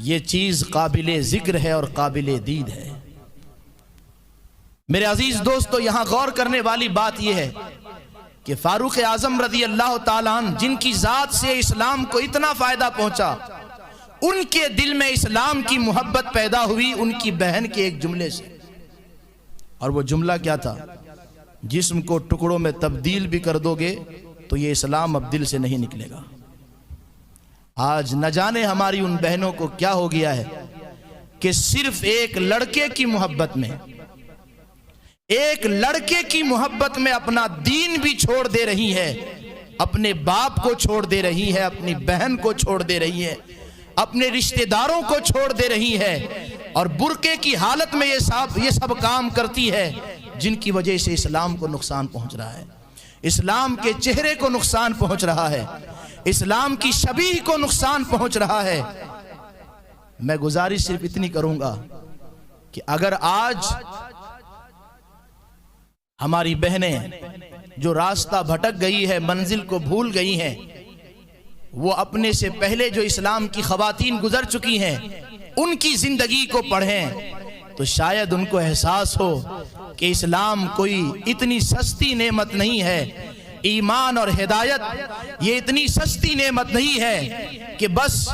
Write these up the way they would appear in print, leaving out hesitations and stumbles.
یہ چیز قابل ذکر ہے اور قابل دید ہے۔ میرے عزیز دوستو، یہاں غور کرنے والی بات یہ ہے کہ فاروق اعظم رضی اللہ تعالیٰ عنہ، جن کی ذات سے اسلام کو اتنا فائدہ پہنچا، ان کے دل میں اسلام کی محبت پیدا ہوئی ان کی بہن کے ایک جملے سے۔ اور وہ جملہ کیا تھا؟ جسم کو ٹکڑوں میں تبدیل بھی کر دو گے تو یہ اسلام اب دل سے نہیں نکلے گا۔ آج نہ جانے ہماری ان بہنوں کو کیا ہو گیا ہے کہ صرف ایک لڑکے کی محبت میں، ایک لڑکے کی محبت میں اپنا دین بھی چھوڑ دے رہی ہے، اپنے باپ کو چھوڑ دے رہی ہے، اپنی بہن کو چھوڑ دے رہی ہے، اپنے رشتہ داروں کو چھوڑ دے رہی ہے، اور برقعے کی حالت میں یہ سب کام کرتی ہے جن کی وجہ سے اسلام کو نقصان پہنچ رہا ہے، اسلام کے چہرے کو نقصان پہنچ رہا ہے، اسلام کی شبیہ کو نقصان پہنچ رہا ہے۔ میں گزارش صرف اتنی کروں گا کہ اگر آج ہماری بہنیں جو راستہ بھٹک گئی ہے، منزل کو بھول گئی ہیں، وہ اپنے سے پہلے جو اسلام کی خواتین گزر چکی ہیں ان کی زندگی کو پڑھیں تو شاید ان کو احساس ہو کہ اسلام کوئی اتنی سستی نعمت نہیں ہے، ایمان اور ہدایت یہ اتنی سستی نعمت نہیں ہے کہ بس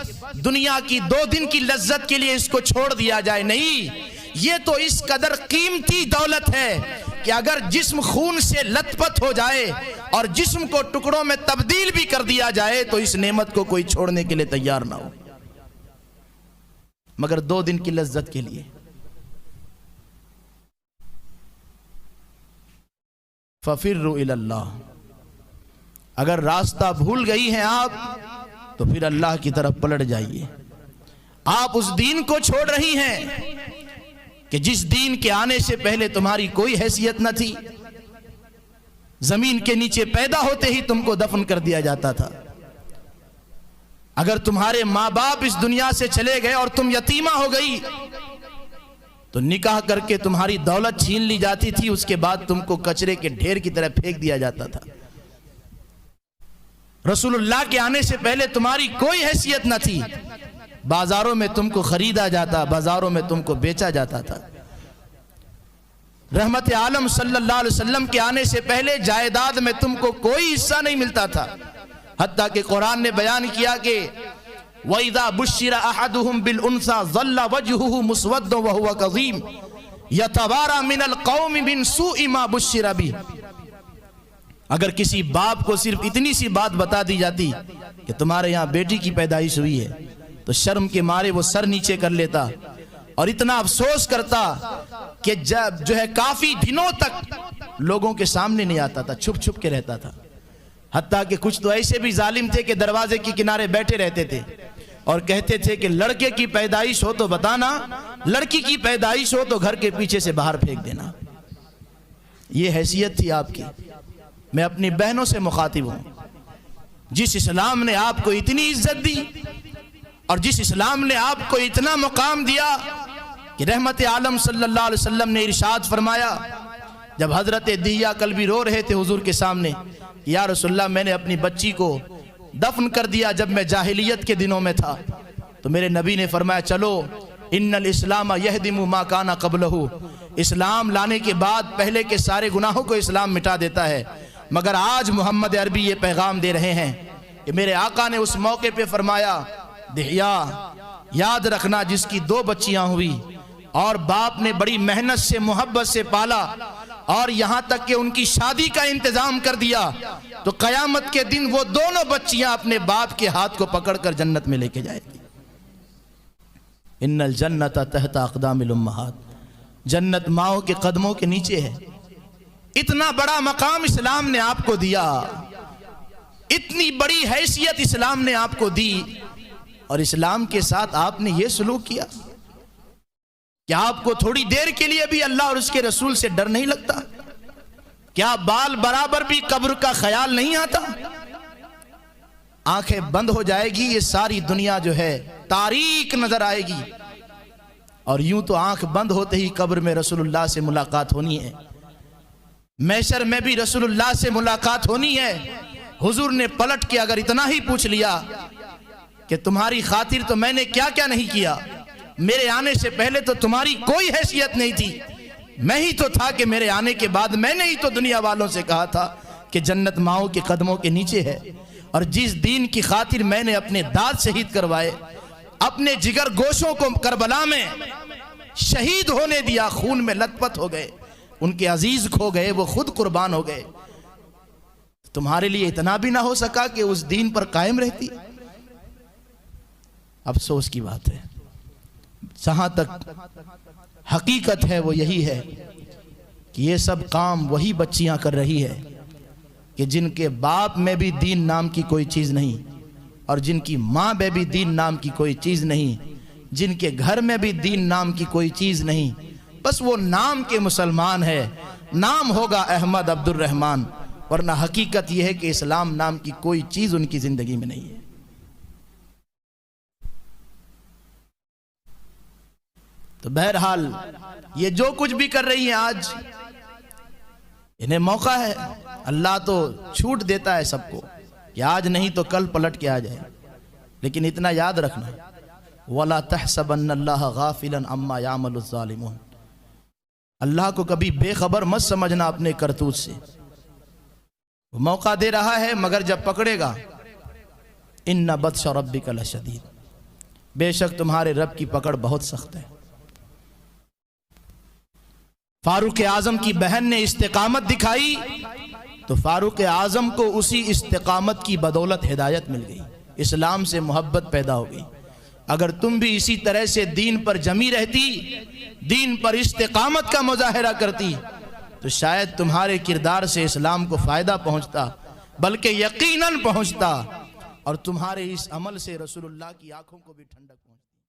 دنیا کی 2 دن کی لذت کے لیے اس کو چھوڑ دیا جائے۔ نہیں، یہ تو اس قدر قیمتی دولت ہے کہ اگر جسم خون سے لت پت ہو جائے اور جسم کو ٹکڑوں میں تبدیل بھی کر دیا جائے تو اس نعمت کو کوئی چھوڑنے کے لیے تیار نہ ہو، مگر 2 دن کی لذت کے لیے۔ فَفِرُّوا إِلَى اللَّهِ، اگر راستہ بھول گئی ہیں آپ تو پھر اللہ کی طرف پلٹ جائیے۔ آپ اس دین کو چھوڑ رہی ہیں کہ جس دین کے آنے سے پہلے تمہاری کوئی حیثیت نہ تھی، زمین کے نیچے پیدا ہوتے ہی تم کو دفن کر دیا جاتا تھا۔ اگر تمہارے ماں باپ اس دنیا سے چلے گئے اور تم یتیمہ ہو گئی تو نکاح کر کے تمہاری دولت چھین لی جاتی تھی، اس کے بعد تم کو کچرے کے ڈھیر کی طرح پھینک دیا جاتا تھا۔ رسول اللہ کے آنے سے پہلے تمہاری کوئی حیثیت نہ تھی، بازاروں میں تم کو خریدا جاتا، بازاروں میں تم کو بیچا جاتا تھا۔ رحمت عالم صلی اللہ علیہ وسلم کے آنے سے پہلے جائیداد میں تم کو کوئی حصہ نہیں ملتا تھا، حتیٰ کہ قرآن نے بیان کیا کہ وَإِذَا بُشِّرَ أَحَدُهُمْ بِالْأُنْثَى ظَلَّ وَجْهُهُ مُسْوَدًّا وَهُوَ كَظِيمٌ يَتَوَارَى مِنَ الْقَوْمِ مِنْ سُوءِ مَا بُشِّرَ بِهِ۔ اگر کسی باپ کو صرف اتنی سی بات بتا دی جاتی کہ تمہارے یہاں بیٹی کی پیدائش ہوئی ہے تو شرم کے مارے وہ سر نیچے کر لیتا اور اتنا افسوس کرتا کہ جو ہے کافی دنوں تک لوگوں کے سامنے نہیں آتا تھا، چھپ چھپ کے رہتا تھا۔ حتیٰ کہ کچھ تو ایسے بھی ظالم تھے کہ دروازے کے کنارے بیٹھے رہتے تھے اور کہتے تھے کہ لڑکے کی پیدائش ہو تو بتانا، لڑکی کی پیدائش ہو تو گھر کے پیچھے سے باہر پھینک دینا۔ یہ حیثیت تھی آپ کی۔ میں اپنی بہنوں سے مخاطب ہوں، جس اسلام نے آپ کو اتنی عزت دی اور جس اسلام نے آپ کو اتنا مقام دیا کہ رحمت عالم صلی اللہ علیہ وسلم نے ارشاد فرمایا، جب حضرت دہیہ کلبی رو رہے تھے حضور کے سامنے، یا رسول اللہ میں نے اپنی بچی کو دفن کر دیا جب میں جاہلیت کے دنوں میں تھا، تو میرے نبی نے فرمایا چلو ان الاسلام یہدم ما کان قبلہ، اسلام لانے کے بعد پہلے کے سارے گناہوں کو اسلام مٹا دیتا ہے۔ مگر آج محمد عربی یہ پیغام دے رہے ہیں کہ میرے آقا نے اس موقع پہ فرمایا، دہیا یاد رکھنا جس کی 2 بچیاں ہوئی اور باپ نے بڑی محنت سے محبت سے پالا اور یہاں تک کہ ان کی شادی کا انتظام کر دیا، تو قیامت کے دن وہ دونوں بچیاں اپنے باپ کے ہاتھ کو پکڑ کر جنت میں لے کے جائے گی۔ ان الجنت تحت اقدام الامہات، جنت ماؤں کے قدموں کے نیچے ہے۔ اتنا بڑا مقام اسلام نے آپ کو دیا، اتنی بڑی حیثیت اسلام نے آپ کو دی، اور اسلام کے ساتھ آپ نے یہ سلوک کیا کہ آپ کو تھوڑی دیر کے لیے بھی اللہ اور اس کے رسول سے ڈر نہیں لگتا؟ کیا بال برابر بھی قبر کا خیال نہیں آتا؟ آنکھیں بند ہو جائے گی، یہ ساری دنیا جو ہے تاریک نظر آئے گی، اور یوں تو آنکھ بند ہوتے ہی قبر میں رسول اللہ سے ملاقات ہونی ہے، محشر میں بھی رسول اللہ سے ملاقات ہونی ہے۔ حضور نے پلٹ کے اگر اتنا ہی پوچھ لیا کہ کہ تمہاری خاطر تو میں نے کیا کیا نہیں کیا، میرے آنے سے پہلے تو تمہاری کوئی حیثیت نہیں تھی، میں ہی تو تھا کہ میرے آنے کے بعد میں نے ہی تو دنیا والوں سے کہا تھا کہ جنت ماؤں کے قدموں کے نیچے ہے، اور جس دین کی خاطر میں نے اپنے دانت شہید کروائے، اپنے جگر گوشوں کو کربلا میں شہید ہونے دیا، خون میں لت پت ہو گئے، ان کے عزیز کھو گئے، وہ خود قربان ہو گئے، تمہارے لیے اتنا بھی نہ ہو سکا کہ اس دین پر قائم رہتی؟ افسوس کی بات ہے۔ جہاں تک حقیقت ہے وہ یہی ہے کہ یہ سب کام وہی بچیاں کر رہی ہے کہ جن کے باپ میں بھی دین نام کی کوئی چیز نہیں، اور جن کی ماں میں بھی دین نام کی کوئی چیز نہیں، جن کے گھر میں بھی دین نام کی کوئی چیز نہیں، بس وہ نام کے مسلمان ہے، نام ہوگا احمد عبد الرحمن، ورنہ حقیقت یہ ہے کہ اسلام نام کی کوئی چیز ان کی زندگی میں نہیں ہے۔ تو بہرحال یہ جو کچھ بھی کر رہی ہیں آج، انہیں موقع ہے، اللہ تو چھوٹ دیتا ہے سب کو کہ آج نہیں تو کل پلٹ کے آ جائے، لیکن اتنا یاد رکھنا وَلَا تَحْسَبَنَّ اللَّهَ غَافِلًا عَمَّا يَعْمَلُ الظَّالِمُونَ، اللہ کو کبھی بے خبر مت سمجھنا اپنے کرتوت سے، وہ موقع دے رہا ہے مگر جب پکڑے گا إِنَّ بَطْشَ رَبِّكَ لَشَدِيدٌ، بے شک تمہارے رب کی پکڑ بہت سخت ہے۔ فاروق اعظم کی بہن نے استقامت دکھائی تو فاروق اعظم کو اسی استقامت کی بدولت ہدایت مل گئی، اسلام سے محبت پیدا ہو گئی۔ اگر تم بھی اسی طرح سے دین پر جمی رہتی، دین پر استقامت کا مظاہرہ کرتی، تو شاید تمہارے کردار سے اسلام کو فائدہ پہنچتا، بلکہ یقیناً پہنچتا، اور تمہارے اس عمل سے رسول اللہ کی آنکھوں کو بھی ٹھنڈک پہنچتی۔